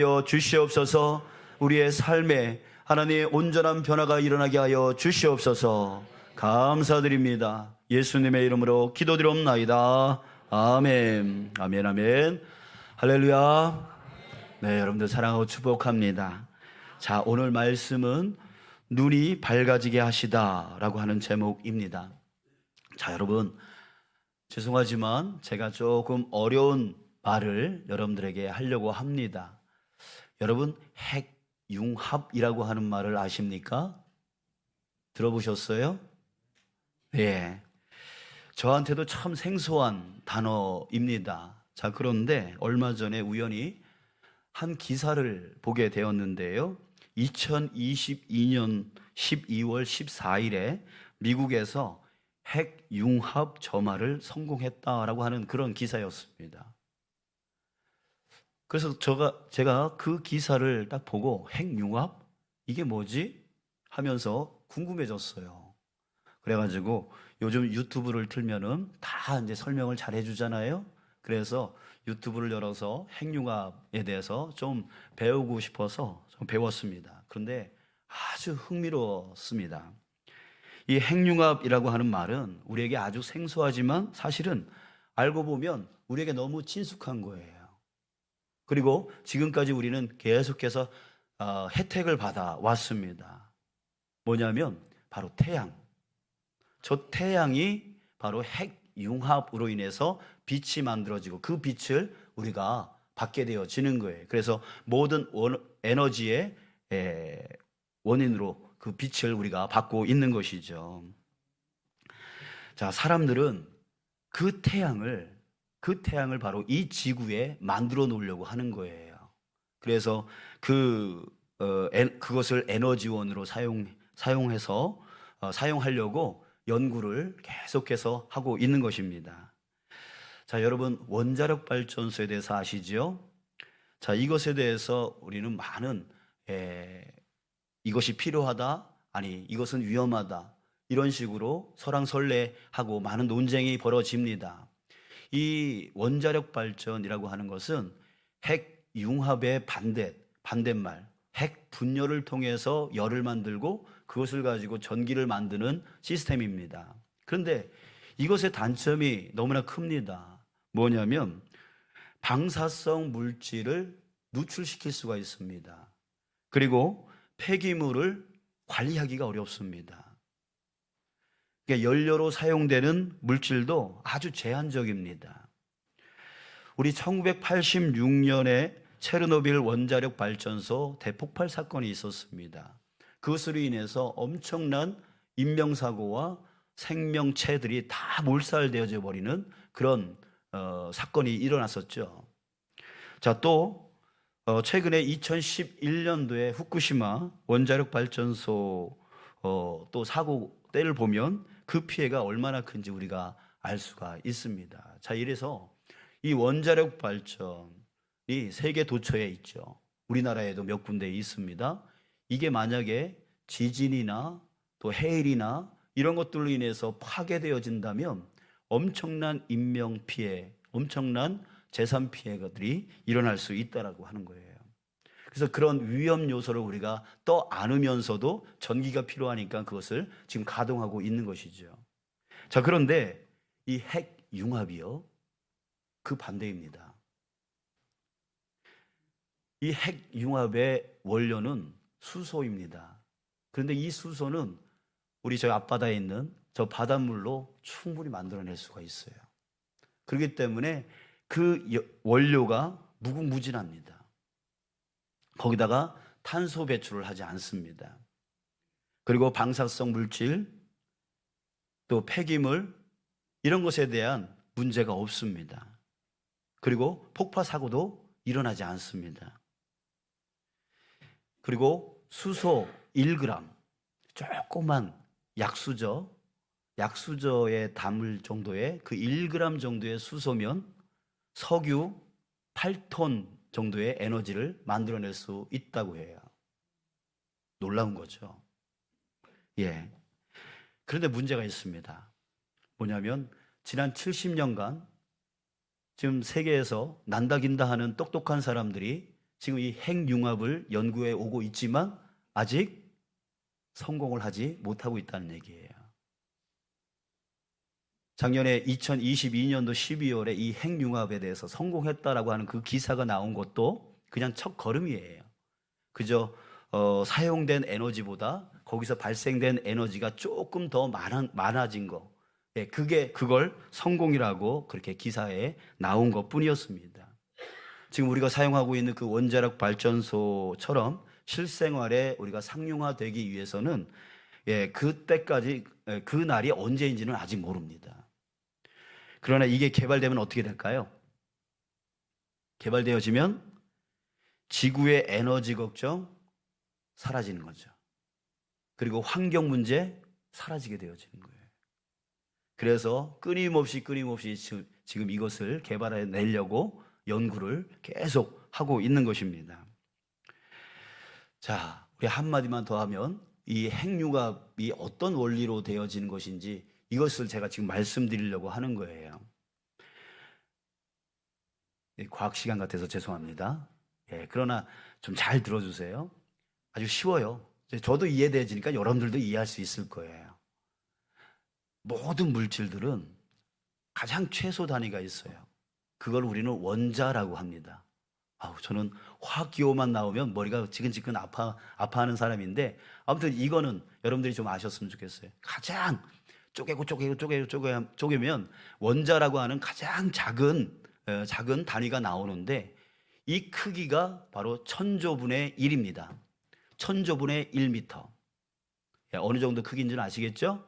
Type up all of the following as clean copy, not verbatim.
하여 주시옵소서. 우리의 삶에 하나님의 온전한 변화가 일어나게 하여 주시옵소서. 감사드립니다. 예수님의 이름으로 기도드리옵나이다. 아멘. 아멘. 아멘. 할렐루야. 네, 여러분들 사랑하고 축복합니다. 자, 오늘 말씀은 눈이 밝아지게 하시다라고 하는 제목입니다. 자, 여러분, 죄송하지만 제가 조금 어려운 말을 여러분들에게 하려고 합니다. 여러분, 핵융합이라고 하는 말을 아십니까? 들어보셨어요? 네. 저한테도 참 생소한 단어입니다. 자, 그런데 얼마 전에 우연히 한 기사를 보게 되었는데요. 2022년 12월 14일에 미국에서 핵융합 점화를 성공했다라고 하는 그런 기사였습니다. 그래서 제가 그 기사를 딱 보고 핵융합? 이게 뭐지? 하면서 궁금해졌어요. 그래가지고 요즘 유튜브를 틀면은 다 이제 설명을 잘 해주잖아요. 그래서 유튜브를 열어서 핵융합에 대해서 좀 배우고 싶어서 좀 배웠습니다. 그런데 아주 흥미로웠습니다. 이 핵융합이라고 하는 말은 우리에게 아주 생소하지만 사실은 알고 보면 우리에게 너무 친숙한 거예요. 그리고 지금까지 우리는 계속해서 혜택을 받아 왔습니다. 뭐냐면 바로 태양. 저 태양이 바로 핵융합으로 인해서 빛이 만들어지고 그 빛을 우리가 받게 되어지는 거예요. 그래서 모든 에너지의 원인으로 그 빛을 우리가 받고 있는 것이죠. 자, 사람들은 그 태양을 바로 이 지구에 만들어 놓으려고 하는 거예요. 그래서 그것을 에너지원으로 사용해서 사용하려고 연구를 계속해서 하고 있는 것입니다. 자, 여러분, 원자력 발전소에 대해서 아시죠? 자, 이것에 대해서 우리는 많은 이것이 필요하다, 아니 이것은 위험하다, 이런 식으로 설왕설래하고 많은 논쟁이 벌어집니다. 이 원자력 발전이라고 하는 것은 핵융합의 반대말, 핵 분열을 통해서 열을 만들고 그것을 가지고 전기를 만드는 시스템입니다. 그런데 이것의 단점이 너무나 큽니다. 뭐냐면 방사성 물질을 누출시킬 수가 있습니다. 그리고 폐기물을 관리하기가 어렵습니다. 그러니까 연료로 사용되는 물질도 아주 제한적입니다. 우리 1986년에 체르노빌 원자력 발전소 대폭발 사건이 있었습니다. 그것으로 인해서 엄청난 인명사고와 생명체들이 다 몰살되어져 버리는 그런 사건이 일어났었죠. 자, 또 최근에 2011년도에 후쿠시마 원자력 발전소 또 사고 때를 보면 그 피해가 얼마나 큰지 우리가 알 수가 있습니다. 자, 이래서 이 원자력 발전이 세계 도처에 있죠. 우리나라에도 몇 군데 있습니다. 이게 만약에 지진이나 또 해일이나 이런 것들로 인해서 파괴되어진다면 엄청난 인명 피해, 엄청난 재산 피해들이 일어날 수 있다라고 하는 거예요. 그래서 그런 위험 요소를 우리가 떠 안으면서도 전기가 필요하니까 그것을 지금 가동하고 있는 것이죠. 자, 그런데 이 핵융합이요, 그 반대입니다. 이 핵융합의 원료는 수소입니다. 그런데 이 수소는 우리 저 앞바다에 있는 저 바닷물로 충분히 만들어낼 수가 있어요. 그렇기 때문에 그 원료가 무궁무진합니다. 거기다가 탄소 배출을 하지 않습니다. 그리고 방사성 물질, 또 폐기물, 이런 것에 대한 문제가 없습니다. 그리고 폭파 사고도 일어나지 않습니다. 그리고 수소 1g, 조그만 약수저에 담을 정도의 그 1g 정도의 수소면 석유 8톤 정도의 에너지를 만들어낼 수 있다고 해요. 놀라운 거죠. 예. 그런데 문제가 있습니다. 뭐냐면 지난 70년간 지금 세계에서 난다긴다 하는 똑똑한 사람들이 지금 이 핵융합을 연구해 오고 있지만 아직 성공을 하지 못하고 있다는 얘기예요. 작년에 2022년도 12월에 이 핵융합에 대해서 성공했다라고 하는 그 기사가 나온 것도 그냥 첫 걸음이에요. 그저 사용된 에너지보다 거기서 발생된 에너지가 조금 더 많아진 거, 예, 그걸 성공이라고 그렇게 기사에 나온 것뿐이었습니다. 지금 우리가 사용하고 있는 그 원자력 발전소처럼 실생활에 우리가 상용화되기 위해서는, 예, 그때까지, 그 날이 언제인지는 아직 모릅니다. 그러나 이게 개발되면 어떻게 될까요? 개발되어지면 지구의 에너지 걱정 사라지는 거죠. 그리고 환경 문제 사라지게 되어지는 거예요. 그래서 끊임없이 지금 이것을 개발해내려고 연구를 계속 하고 있는 것입니다. 자, 우리 한마디만 더 하면 이 핵융합이 어떤 원리로 되어지는 것인지 이것을 제가 지금 말씀드리려고 하는 거예요. 과학 시간 같아서 죄송합니다. 예, 그러나 좀 잘 들어주세요. 아주 쉬워요. 저도 이해되지니까 여러분들도 이해할 수 있을 거예요. 모든 물질들은 가장 최소 단위가 있어요. 그걸 우리는 원자라고 합니다. 저는 화학 기호만 나오면 머리가 지근지근 아파하는 사람인데, 아무튼 이거는 여러분들이 좀 아셨으면 좋겠어요. 가장 쪼개면 원자라고 하는 가장 작은 단위가 나오는데, 이 크기가 바로 천조분의 1입니다. 천조분의 1m. 어느 정도 크기인지는 아시겠죠?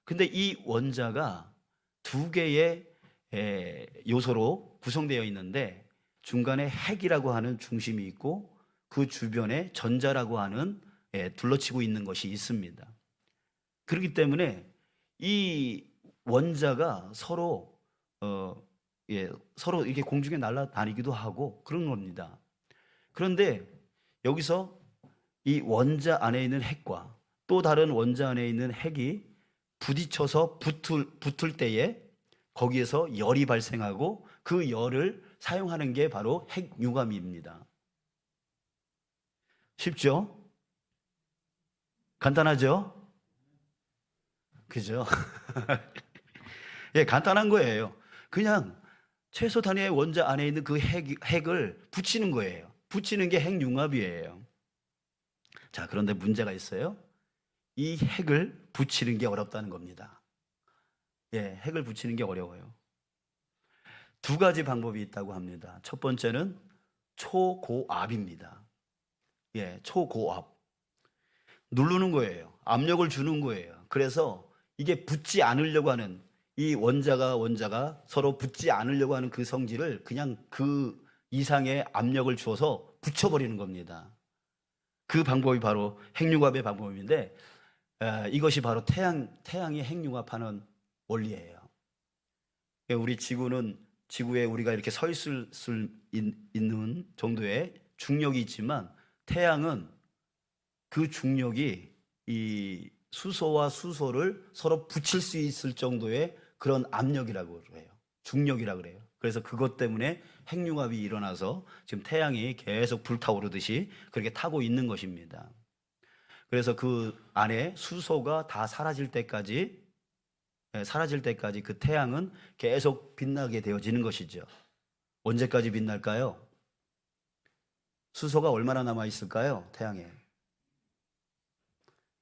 근데 이 원자가 두 개의 요소로 구성되어 있는데, 중간에 핵이라고 하는 중심이 있고 그 주변에 전자라고 하는 둘러치고 있는 것이 있습니다. 그렇기 때문에 이 원자가 서로 이렇게 공중에 날아다니기도 하고 그런 겁니다. 그런데 여기서 이 원자 안에 있는 핵과 또 다른 원자 안에 있는 핵이 부딪혀서 붙을 때에 거기에서 열이 발생하고 그 열을 사용하는 게 바로 핵융합입니다. 쉽죠? 간단하죠? 그죠? 예, 간단한 거예요. 그냥 최소 단위의 원자 안에 있는 그 핵을 붙이는 거예요. 붙이는 게 핵융합이에요. 자, 그런데 문제가 있어요. 이 핵을 붙이는 게 어렵다는 겁니다. 예, 핵을 붙이는 게 어려워요. 두 가지 방법이 있다고 합니다. 첫 번째는 초고압입니다. 예, 초고압. 누르는 거예요. 압력을 주는 거예요. 그래서 이게 붙지 않으려고 하는, 이 원자가 서로 붙지 않으려고 하는 그 성질을 그냥 그 이상의 압력을 주어서 붙여버리는 겁니다. 그 방법이 바로 핵융합의 방법인데, 이것이 바로 태양이 핵융합하는 원리예요. 우리 지구에 우리가 이렇게 서 있을 수 있는 정도의 중력이 있지만, 태양은 그 중력이 이 수소와 수소를 서로 붙일 수 있을 정도의 그런 압력이라고 해요. 중력이라고 그래요. 그래서 그것 때문에 핵융합이 일어나서 지금 태양이 계속 불타오르듯이 그렇게 타고 있는 것입니다. 그래서 그 안에 수소가 다 사라질 때까지 그 태양은 계속 빛나게 되어지는 것이죠. 언제까지 빛날까요? 수소가 얼마나 남아 있을까요? 태양에.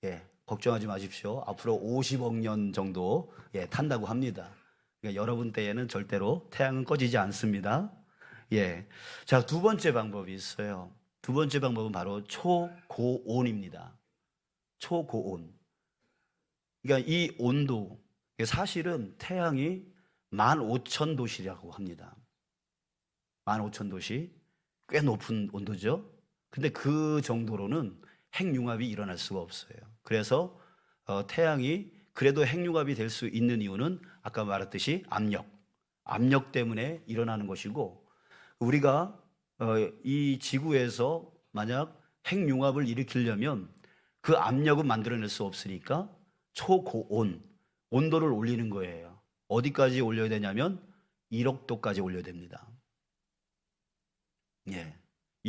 예, 걱정하지 마십시오. 앞으로 50억 년 정도 탄다고 합니다. 그러니까 여러분 때에는 절대로 태양은 꺼지지 않습니다. 예. 자, 두 번째 방법이 있어요. 두 번째 방법은 바로 초고온입니다. 초고온. 그러니까 이 온도, 사실은 태양이 15,000도씨라고 합니다. 15,000도씨. 꽤 높은 온도죠. 근데 그 정도로는 핵융합이 일어날 수가 없어요. 그래서 태양이 그래도 핵융합이 될 수 있는 이유는 아까 말했듯이 압력 때문에 일어나는 것이고, 우리가 이 지구에서 만약 핵융합을 일으키려면 그 압력은 만들어낼 수 없으니까 초고온, 온도를 올리는 거예요. 어디까지 올려야 되냐면 1억 도까지 올려야 됩니다. 예,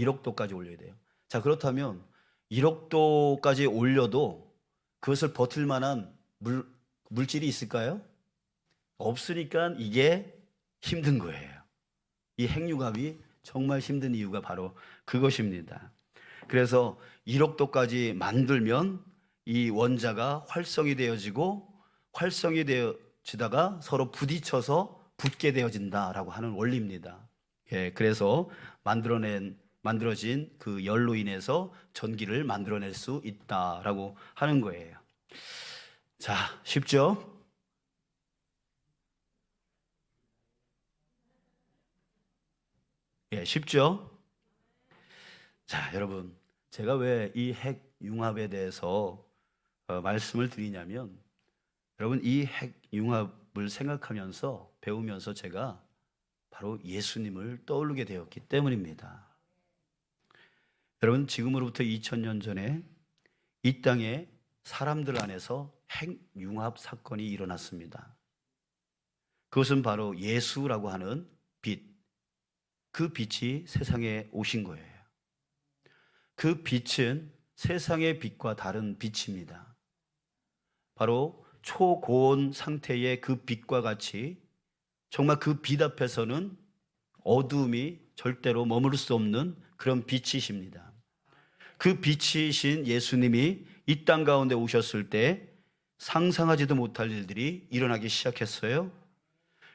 1억 도까지 올려야 돼요. 자, 그렇다면 1억 도까지 올려도 그것을 버틸 만한 물질이 있을까요? 없으니까 이게 힘든 거예요. 이 핵융합이 정말 힘든 이유가 바로 그것입니다. 그래서 1억 도까지 만들면 이 원자가 활성이 되어지고 활성이 되어지다가 서로 부딪혀서 붙게 되어진다라고 하는 원리입니다. 예, 그래서 만들어진 그 열로 인해서 전기를 만들어낼 수 있다라고 하는 거예요. 자, 쉽죠? 예, 쉽죠? 자, 여러분, 제가 왜 이 핵융합에 대해서 말씀을 드리냐면, 여러분, 이 핵융합을 생각하면서 배우면서 제가 바로 예수님을 떠오르게 되었기 때문입니다. 여러분, 지금으로부터 2000년 전에 이 땅에 사람들 안에서 핵융합 사건이 일어났습니다. 그것은 바로 예수라고 하는 빛, 그 빛이 세상에 오신 거예요. 그 빛은 세상의 빛과 다른 빛입니다. 바로 초고온 상태의 그 빛과 같이 정말 그 빛 앞에서는 어두움이 절대로 머무를 수 없는 그런 빛이십니다. 그 빛이신 예수님이 이 땅 가운데 오셨을 때 상상하지도 못할 일들이 일어나기 시작했어요.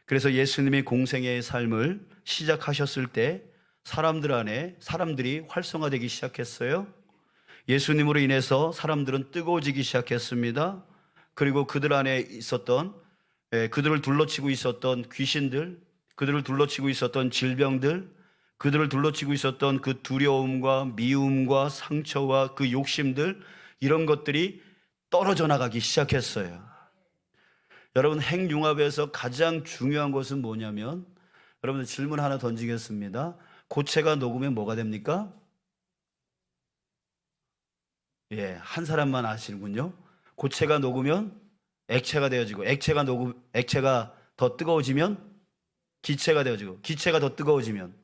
그래서 예수님이 공생애의 삶을 시작하셨을 때 사람들 안에 사람들이 활성화되기 시작했어요. 예수님으로 인해서 사람들은 뜨거워지기 시작했습니다. 그리고 그들 안에 있었던 그들을 둘러치고 있었던 귀신들, 그들을 둘러치고 있었던 질병들, 그들을 둘러치고 있었던 그 두려움과 미움과 상처와 그 욕심들, 이런 것들이 떨어져 나가기 시작했어요. 여러분, 핵융합에서 가장 중요한 것은 뭐냐면, 여러분들 질문 하나 던지겠습니다. 고체가 녹으면 뭐가 됩니까? 예, 한 사람만 아시는군요. 고체가 녹으면 액체가 되어지고, 액체가 더 뜨거워지면 기체가 되어지고, 기체가 더 뜨거워지면,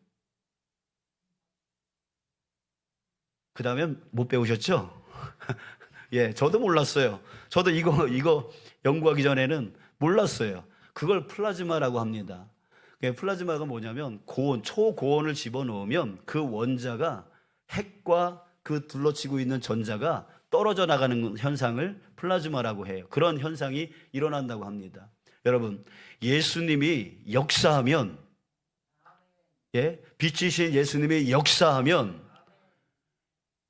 그 다음에 못 배우셨죠? 예, 저도 몰랐어요. 저도 이거 연구하기 전에는 몰랐어요. 그걸 플라즈마라고 합니다. 플라즈마가 뭐냐면 초고온을 집어넣으면 그 원자가 핵과 그 둘러치고 있는 전자가 떨어져 나가는 현상을 플라즈마라고 해요. 그런 현상이 일어난다고 합니다. 여러분, 예수님이 역사하면, 예, 빛이신 예수님이 역사하면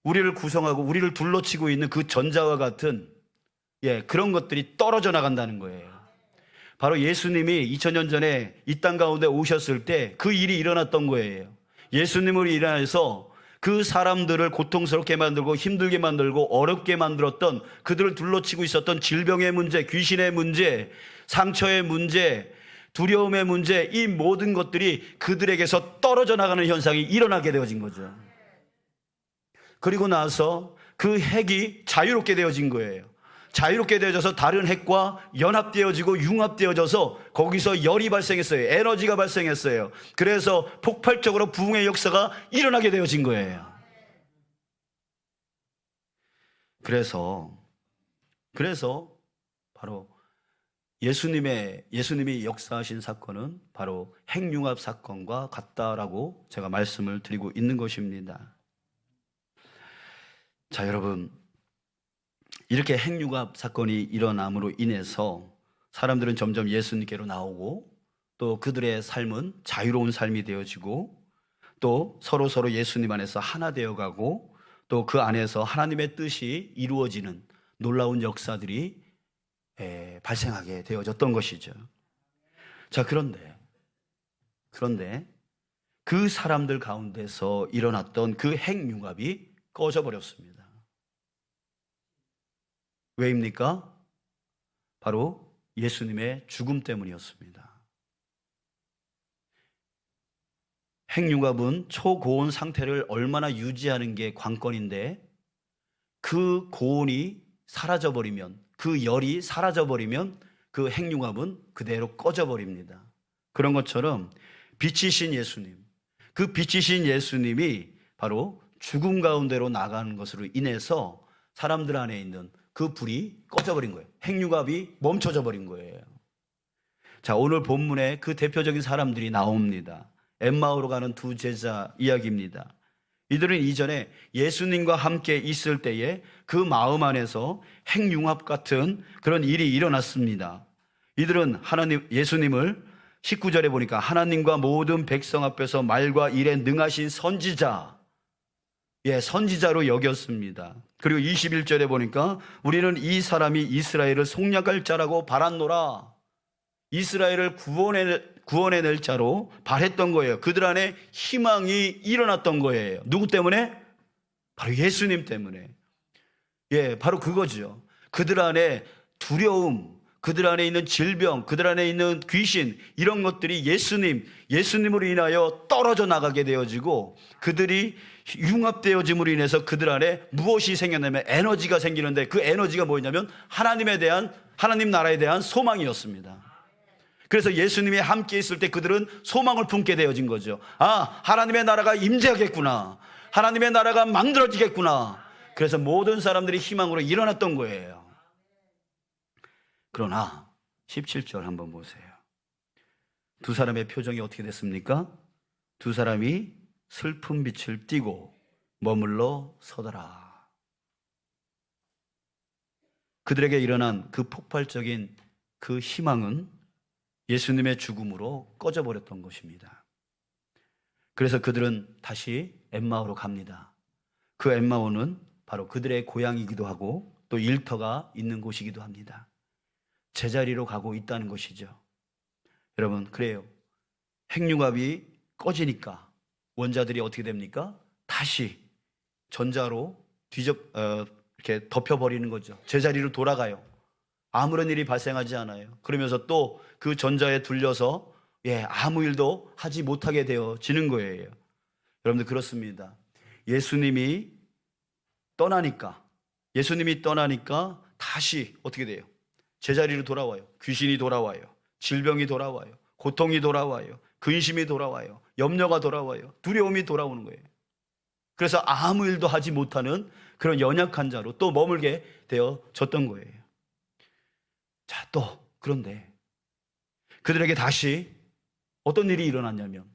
우리를 구성하고 우리를 둘러치고 있는 그 전자와 같은, 예, 그런 것들이 떨어져 나간다는 거예요. 바로 예수님이 2000년 전에 이 땅 가운데 오셨을 때 그 일이 일어났던 거예요. 예수님으로 인해서 그 사람들을 고통스럽게 만들고 힘들게 만들고 어렵게 만들었던, 그들을 둘러치고 있었던 질병의 문제, 귀신의 문제, 상처의 문제, 두려움의 문제, 이 모든 것들이 그들에게서 떨어져 나가는 현상이 일어나게 되어진 거죠. 그리고 나서 그 핵이 자유롭게 되어진 거예요. 자유롭게 되어져서 다른 핵과 연합되어지고 융합되어져서 거기서 열이 발생했어요. 에너지가 발생했어요. 그래서 폭발적으로 부흥의 역사가 일어나게 되어진 거예요. 그래서 바로 예수님이 역사하신 사건은 바로 핵융합 사건과 같다라고 제가 말씀을 드리고 있는 것입니다. 자, 여러분, 이렇게 핵융합 사건이 일어남으로 인해서 사람들은 점점 예수님께로 나오고, 또 그들의 삶은 자유로운 삶이 되어지고, 또 서로 예수님 안에서 하나 되어가고, 또 그 안에서 하나님의 뜻이 이루어지는 놀라운 역사들이 발생하게 되어졌던 것이죠. 자, 그런데 그 사람들 가운데서 일어났던 그 핵융합이 꺼져버렸습니다. 왜입니까? 바로 예수님의 죽음 때문이었습니다. 핵융합은 초고온 상태를 얼마나 유지하는 게 관건인데, 그 고온이 사라져버리면, 그 열이 사라져버리면 그 핵융합은 그대로 꺼져버립니다. 그런 것처럼 빛이신 예수님, 그 빛이신 예수님이 바로 죽음 가운데로 나가는 것으로 인해서 사람들 안에 있는 그 불이 꺼져버린 거예요. 핵융합이 멈춰져 버린 거예요. 자, 오늘 본문에 그 대표적인 사람들이 나옵니다. 엠마오로 가는 두 제자 이야기입니다. 이들은 이전에 예수님과 함께 있을 때에 그 마음 안에서 핵융합 같은 그런 일이 일어났습니다. 이들은 예수님을 19절에 보니까 하나님과 모든 백성 앞에서 말과 일에 능하신 선지자, 선지자로 여겼습니다. 그리고 21절에 보니까 우리는 이 사람이 이스라엘을 속량할 자라고 바랐노라. 이스라엘을 구원해낼 자로 바랬던 거예요. 그들 안에 희망이 일어났던 거예요. 누구 때문에? 바로 예수님 때문에. 바로 그거죠. 그들 안에 두려움, 그들 안에 있는 질병, 그들 안에 있는 귀신, 이런 것들이 예수님으로 인하여 떨어져 나가게 되어지고, 그들이 융합되어짐으로 인해서 그들 안에 무엇이 생겼냐면 에너지가 생기는데, 그 에너지가 뭐냐면 하나님 나라에 대한 소망이었습니다. 그래서 예수님이 함께 있을 때 그들은 소망을 품게 되어진 거죠. 하나님의 나라가 임재하겠구나, 하나님의 나라가 만들어지겠구나. 그래서 모든 사람들이 희망으로 일어났던 거예요. 그러나 17절 한번 보세요. 두 사람의 표정이 어떻게 됐습니까? 두 사람이 슬픈 빛을 띠고 머물러 서더라. 그들에게 일어난 그 폭발적인 그 희망은 예수님의 죽음으로 꺼져버렸던 것입니다. 그래서 그들은 다시 엠마오로 갑니다. 그 엠마오는 바로 그들의 고향이기도 하고 또 일터가 있는 곳이기도 합니다. 제자리로 가고 있다는 것이죠. 여러분, 그래요. 핵융합이 꺼지니까 원자들이 어떻게 됩니까? 다시 전자로 이렇게 덮여버리는 거죠. 제자리로 돌아가요. 아무런 일이 발생하지 않아요. 그러면서 또 그 전자에 둘려서 아무 일도 하지 못하게 되어지는 거예요. 여러분들, 그렇습니다. 예수님이 떠나니까 다시 어떻게 돼요? 제자리로 돌아와요. 귀신이 돌아와요. 질병이 돌아와요. 고통이 돌아와요. 근심이 돌아와요. 염려가 돌아와요. 두려움이 돌아오는 거예요. 그래서 아무 일도 하지 못하는 그런 연약한 자로 또 머물게 되어졌던 거예요. 자, 또 그런데 그들에게 다시 어떤 일이 일어났냐면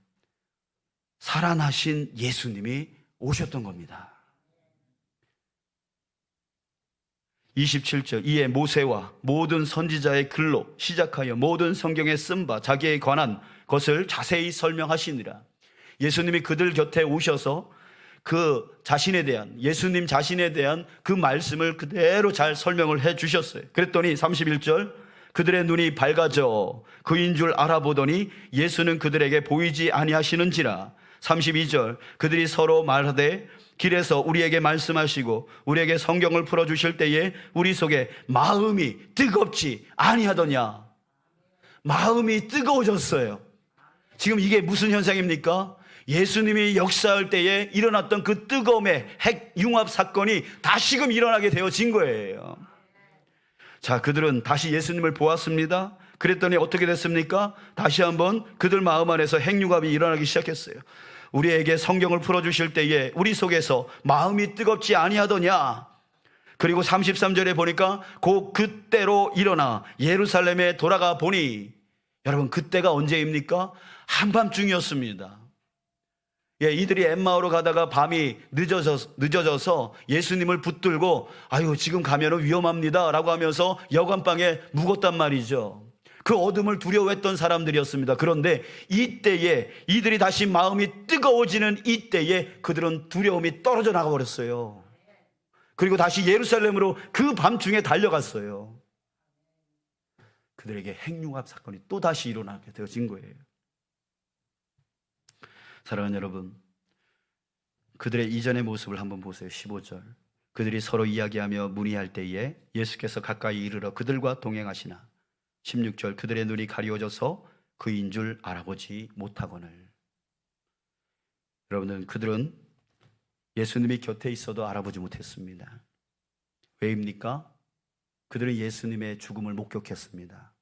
살아나신 예수님이 오셨던 겁니다. 27절, 이에 모세와 모든 선지자의 글로 시작하여 모든 성경에 쓴 바 자기에 관한 것을 자세히 설명하시니라. 예수님이 그들 곁에 오셔서 예수님 자신에 대한 그 말씀을 그대로 잘 설명을 해 주셨어요. 그랬더니 31절, 그들의 눈이 밝아져 그인 줄 알아보더니 예수는 그들에게 보이지 아니하시는지라. 32절, 그들이 서로 말하되 길에서 우리에게 말씀하시고 우리에게 성경을 풀어주실 때에 우리 속에 마음이 뜨겁지 아니하더냐. 마음이 뜨거워졌어요. 지금 이게 무슨 현상입니까? 예수님이 역사할 때에 일어났던 그 뜨거움의 핵융합 사건이 다시금 일어나게 되어진 거예요. 자, 그들은 다시 예수님을 보았습니다. 그랬더니 어떻게 됐습니까? 다시 한번 그들 마음 안에서 핵융합이 일어나기 시작했어요. 우리에게 성경을 풀어주실 때에 우리 속에서 마음이 뜨겁지 아니하더냐. 그리고 33절에 보니까 곧 그때로 일어나 예루살렘에 돌아가 보니, 여러분, 그때가 언제입니까? 한밤중이었습니다. 이들이 엠마오로 가다가 밤이 늦어져서 예수님을 붙들고 지금 가면 위험합니다 라고 하면서 여관방에 묵었단 말이죠. 그 어둠을 두려워했던 사람들이었습니다. 그런데 이때에 이들이 다시 마음이 뜨거워지는 이때에 그들은 두려움이 떨어져 나가버렸어요. 그리고 다시 예루살렘으로 그 밤중에 달려갔어요. 그들에게 핵융합 사건이 또 다시 일어나게 되어진 거예요. 사랑하는 여러분, 그들의 이전의 모습을 한번 보세요. 15절, 그들이 서로 이야기하며 문의할 때에 예수께서 가까이 이르러 그들과 동행하시나. 16절, 그들의 눈이 가리워져서 그인 줄 알아보지 못하거늘. 여러분들, 그들은 예수님이 곁에 있어도 알아보지 못했습니다. 왜입니까? 그들은 예수님의 죽음을 목격했습니다.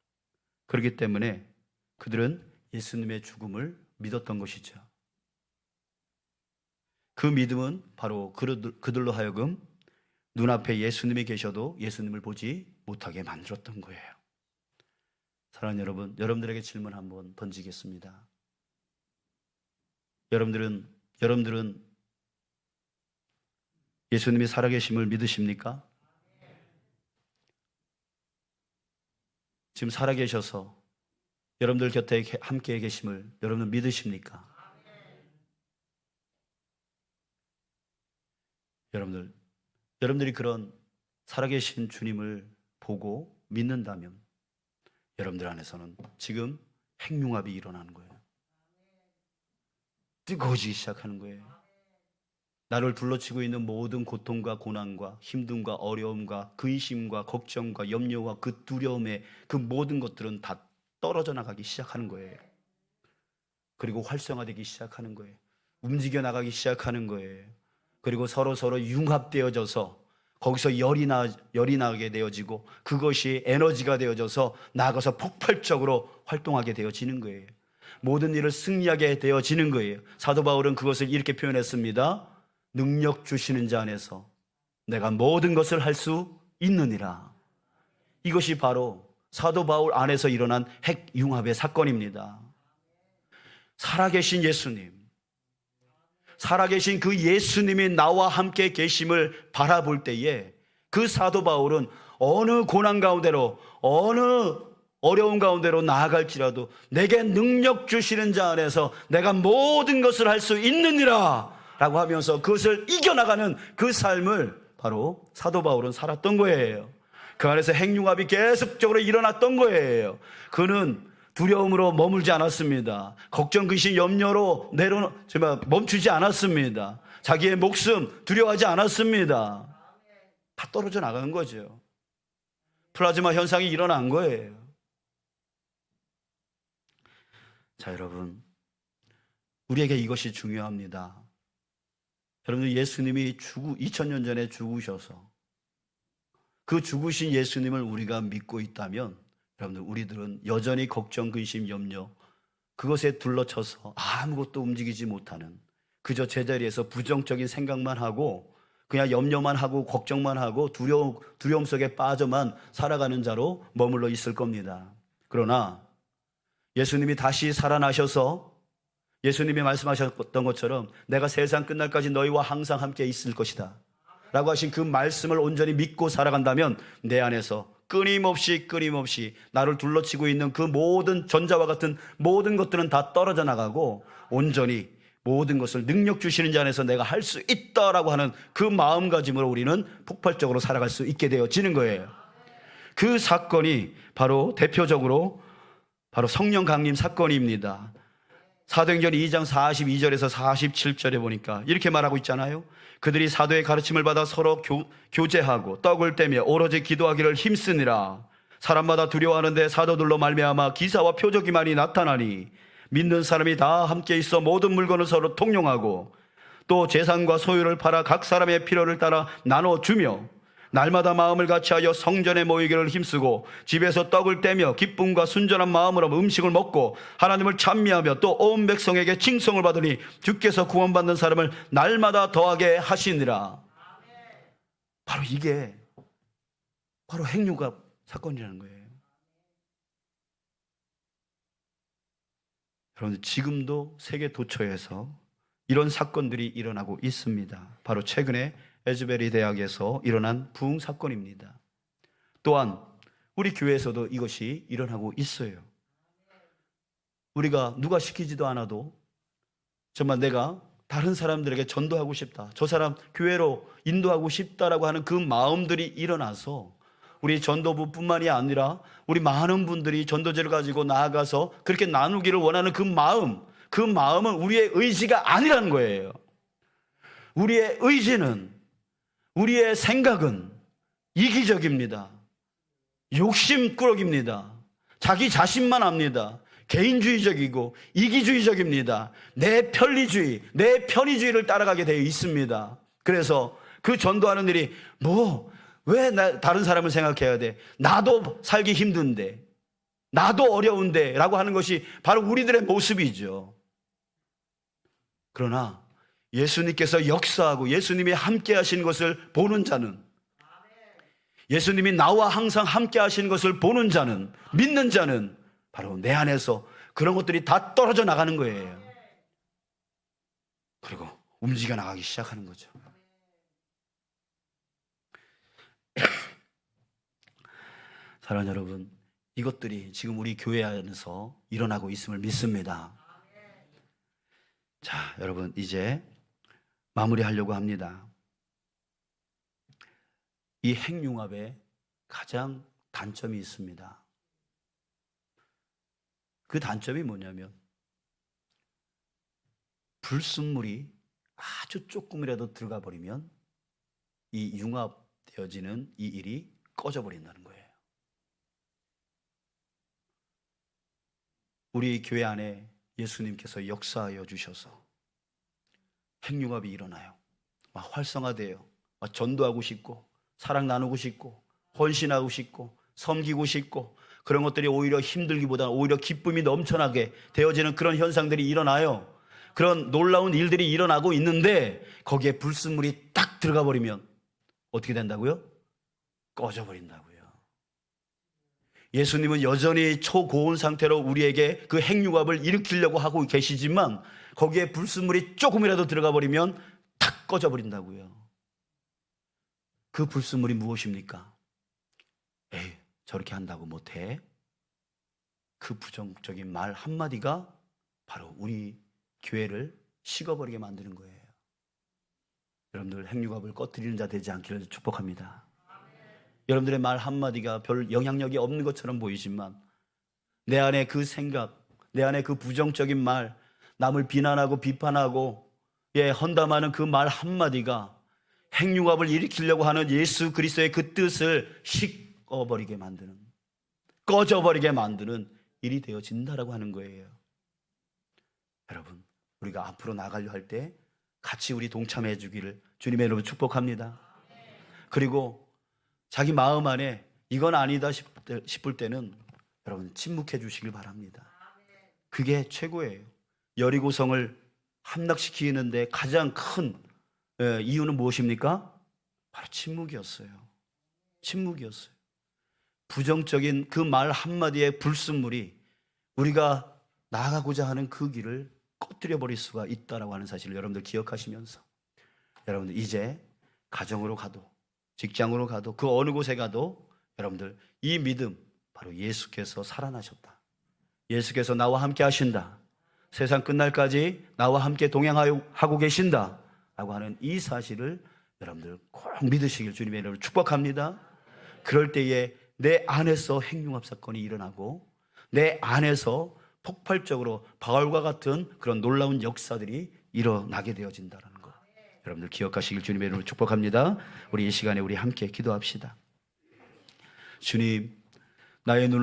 그렇기 때문에 그들은 예수님의 죽음을 믿었던 것이죠. 그 믿음은 바로 그들로 하여금 눈앞에 예수님이 계셔도 예수님을 보지 못하게 만들었던 거예요. 사랑하는 여러분, 여러분들에게 질문 한번 던지겠습니다. 여러분들은 예수님이 살아계심을 믿으십니까? 지금 살아계셔서 여러분들 곁에 함께 계심을 여러분 믿으십니까? 여러분들이 그런 살아계신 주님을 보고 믿는다면 여러분들 안에서는 지금 핵융합이 일어나는 거예요. 뜨거워지기 시작하는 거예요. 나를 둘러치고 있는 모든 고통과 고난과 힘듦과 어려움과 근심과 걱정과 염려와 그 두려움의 그 모든 것들은 다 떨어져 나가기 시작하는 거예요. 그리고 활성화되기 시작하는 거예요. 움직여 나가기 시작하는 거예요. 그리고 서로 융합되어져서 거기서 열이 나게 되어지고 그것이 에너지가 되어져서 나아가서 폭발적으로 활동하게 되어지는 거예요. 모든 일을 승리하게 되어지는 거예요. 사도 바울은 그것을 이렇게 표현했습니다. 능력 주시는 자 안에서 내가 모든 것을 할 수 있느니라. 이것이 바로 사도 바울 안에서 일어난 핵융합의 사건입니다. 살아계신 예수님, 살아계신 그 예수님이 나와 함께 계심을 바라볼 때에 그 사도 바울은 어느 고난 가운데로 어느 어려운 가운데로 나아갈지라도 내게 능력 주시는 자 안에서 내가 모든 것을 할 수 있느니라 라고 하면서 그것을 이겨나가는 그 삶을 바로 사도 바울은 살았던 거예요. 그 안에서 핵융합이 계속적으로 일어났던 거예요. 그는 두려움으로 머물지 않았습니다. 걱정, 근심, 염려로 멈추지 않았습니다. 자기의 목숨 두려워하지 않았습니다. 다 떨어져 나간 거죠. 플라즈마 현상이 일어난 거예요. 자, 여러분, 우리에게 이것이 중요합니다. 여러분들, 예수님이 2000년 전에 죽으셔서 그 죽으신 예수님을 우리가 믿고 있다면 여러분들, 우리들은 여전히 걱정, 근심, 염려 그것에 둘러쳐서 아무것도 움직이지 못하는, 그저 제자리에서 부정적인 생각만 하고 그냥 염려만 하고 걱정만 하고 두려움 속에 빠져만 살아가는 자로 머물러 있을 겁니다. 그러나 예수님이 다시 살아나셔서 예수님이 말씀하셨던 것처럼 내가 세상 끝날까지 너희와 항상 함께 있을 것이다 라고 하신 그 말씀을 온전히 믿고 살아간다면 내 안에서 끊임없이 나를 둘러치고 있는 그 모든 전자와 같은 모든 것들은 다 떨어져 나가고 온전히 모든 것을 능력 주시는 자 안에서 내가 할 수 있다라고 하는 그 마음가짐으로 우리는 폭발적으로 살아갈 수 있게 되어지는 거예요. 그 사건이 바로 대표적으로 바로 성령 강림 사건입니다. 사도행전 2장 42절에서 47절에 보니까 이렇게 말하고 있잖아요. 그들이 사도의 가르침을 받아 서로 교제하고 떡을 떼며 오로지 기도하기를 힘쓰니라. 사람마다 두려워하는데 사도들로 말미암아 기사와 표적이 많이 나타나니 믿는 사람이 다 함께 있어 모든 물건을 서로 통용하고 또 재산과 소유를 팔아 각 사람의 필요를 따라 나눠주며 날마다 마음을 같이하여 성전에 모이기를 힘쓰고 집에서 떡을 떼며 기쁨과 순전한 마음으로 음식을 먹고 하나님을 찬미하며 또 온 백성에게 칭송을 받으니 주께서 구원받는 사람을 날마다 더하게 하시니라. 바로 이게 바로 핵융합 사건이라는 거예요. 여러분, 지금도 세계 도처에서 이런 사건들이 일어나고 있습니다. 바로 최근에 에즈베리 대학에서 일어난 부흥 사건입니다. 또한 우리 교회에서도 이것이 일어나고 있어요. 우리가 누가 시키지도 않아도 정말 내가 다른 사람들에게 전도하고 싶다, 저 사람 교회로 인도하고 싶다라고 하는 그 마음들이 일어나서 우리 전도부뿐만이 아니라 우리 많은 분들이 전도제를 가지고 나아가서 그렇게 나누기를 원하는 그 마음은 우리의 의지가 아니라는 거예요. 우리의 의지는, 우리의 생각은 이기적입니다. 욕심꾸러기입니다. 자기 자신만 압니다. 개인주의적이고 이기주의적입니다. 내 편리주의, 내 편의주의를 따라가게 되어 있습니다. 그래서 그 전도하는 일이 왜 다른 사람을 생각해야 돼? 나도 살기 힘든데, 나도 어려운데 라고 하는 것이 바로 우리들의 모습이죠. 그러나 예수님께서 역사하고 예수님이 함께 하신 것을 보는 자는, 예수님이 나와 항상 함께 하신 것을 보는 자는, 믿는 자는 바로 내 안에서 그런 것들이 다 떨어져 나가는 거예요. 그리고 움직여 나가기 시작하는 거죠. 사랑하는 여러분, 이것들이 지금 우리 교회 안에서 일어나고 있음을 믿습니다. 자, 여러분, 이제 마무리하려고 합니다. 이 핵융합에 가장 단점이 있습니다. 그 단점이 뭐냐면 불순물이 아주 조금이라도 들어가 버리면 이 융합되어지는 이 일이 꺼져버린다는 거예요. 우리 교회 안에 예수님께서 역사하여 주셔서 핵융합이 일어나요. 막 활성화돼요. 막 전도하고 싶고 사랑 나누고 싶고 헌신하고 싶고 섬기고 싶고 그런 것들이 오히려 힘들기보다는 오히려 기쁨이 넘쳐나게 되어지는 그런 현상들이 일어나요. 그런 놀라운 일들이 일어나고 있는데 거기에 불순물이 딱 들어가 버리면 어떻게 된다고요? 꺼져버린다고요. 예수님은 여전히 초고온 상태로 우리에게 그 핵융합을 일으키려고 하고 계시지만 거기에 불순물이 조금이라도 들어가 버리면 탁 꺼져버린다고요. 그 불순물이 무엇입니까? 에이, 저렇게 한다고 못해. 그 부정적인 말 한마디가 바로 우리 교회를 식어버리게 만드는 거예요. 여러분들 핵융합을 꺼뜨리는 자 되지 않기를 축복합니다. 여러분들의 말 한마디가 별 영향력이 없는 것처럼 보이지만 내 안에 그 생각, 내 안에 그 부정적인 말, 남을 비난하고 비판하고 헌담하는 그 말 한마디가 핵융합을 일으키려고 하는 예수 그리스도의 그 뜻을 식어버리게 만드는, 꺼져버리게 만드는 일이 되어진다라고 하는 거예요. 여러분, 우리가 앞으로 나가려 할 때 같이 우리 동참해 주기를 주님의 이름으로 축복합니다. 그리고 자기 마음 안에 이건 아니다 싶을 때는 여러분 침묵해 주시길 바랍니다. 그게 최고예요. 여리고성을 함락시키는데 가장 큰 이유는 무엇입니까? 바로 침묵이었어요. 침묵이었어요. 부정적인 그 말 한마디의 불순물이 우리가 나아가고자 하는 그 길을 꺼뜨려 버릴 수가 있다라고 하는 사실을 여러분들 기억하시면서 여러분들 이제 가정으로 가도 직장으로 가도 그 어느 곳에 가도 여러분들 이 믿음, 바로 예수께서 살아나셨다, 예수께서 나와 함께 하신다, 세상 끝날까지 나와 함께 동행하고 계신다 라고 하는 이 사실을 여러분들 꼭 믿으시길 주님의 이름으로 축복합니다. 그럴 때에 내 안에서 핵융합 사건이 일어나고 내 안에서 폭발적으로 바울과 같은 그런 놀라운 역사들이 일어나게 되어진다는 것 여러분들 기억하시길 주님의 이름으로 축복합니다. 우리 이 시간에 우리 함께 기도합시다. 주님, 나의 눈을